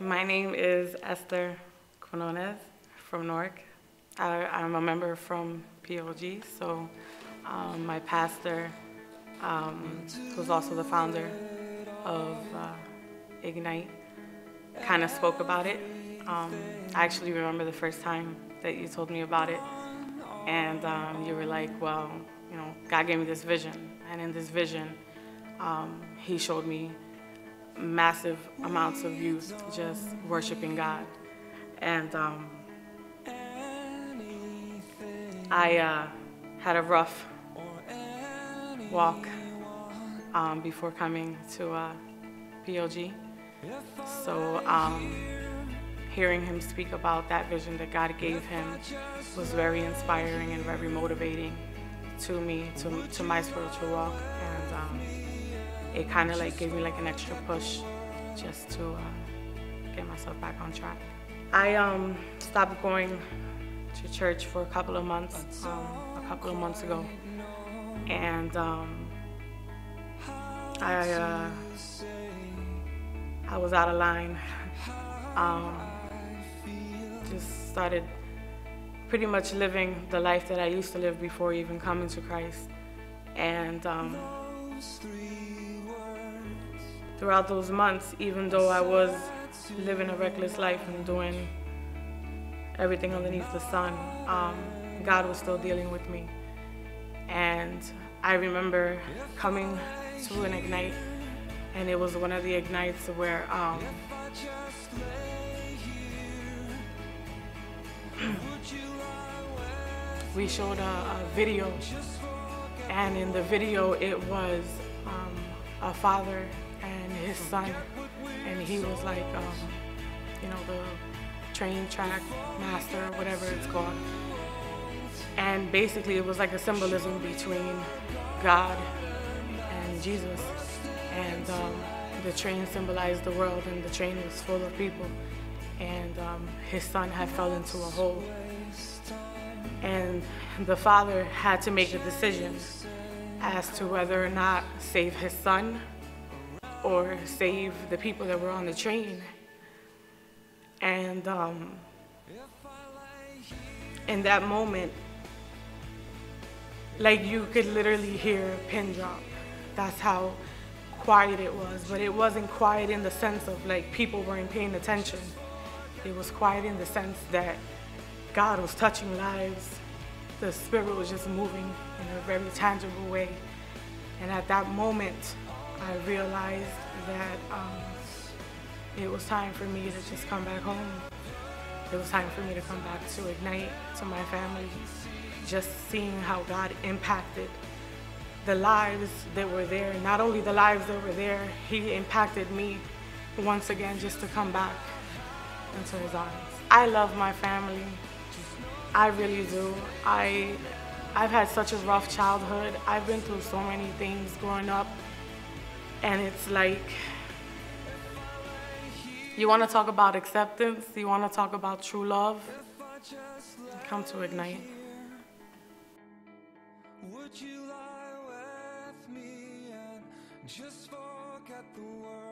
My name is Esther Quinones from Newark. I'm a member from POG, so my pastor, who's also the founder of Ignite, kind of spoke about it. I actually remember the first time that you told me about it, and you were like, well, you know, God gave me this vision, and in this vision, He showed me massive amounts of youth just worshiping God. And I had a rough walk before coming to POG. So hearing him speak about that vision that God gave him was very inspiring and very motivating to me, to my spiritual walk. And it kind of like gave me like an extra push just to get myself back on track. I stopped going to church for a couple of months ago, and I was out of line. Just started pretty much living the life that I used to live before even coming to Christ, and throughout those months, even though I was living a reckless life and doing everything underneath the sun, God was still dealing with me. And I remember coming to an Ignite, and it was one of the Ignites where we showed a video, and in the video it was a father and his son, and he was like, you know, the train track master, whatever it's called. And basically it was like a symbolism between God and Jesus. And the train symbolized the world, and the train was full of people. And his son had fell into a hole. And the father had to make a decision as to whether or not save his son or save the people that were on the train. And in that moment, like, you could literally hear a pin drop. That's how quiet it was. But it wasn't quiet in the sense of like people weren't paying attention. It was quiet in the sense that God was touching lives. The Spirit was just moving in a very tangible way. And at that moment, I realized that it was time for me to just come back home. It was time for me to come back to Ignite, to my family. Just seeing how God impacted the lives that were there. Not only the lives that were there, He impacted me once again just to come back into His arms. I love my family. I really do. I've had such a rough childhood. I've been through so many things growing up. And it's like, you want to talk about acceptance, you want to talk about true love, come to Ignite. Would you lie with me and just forget the world?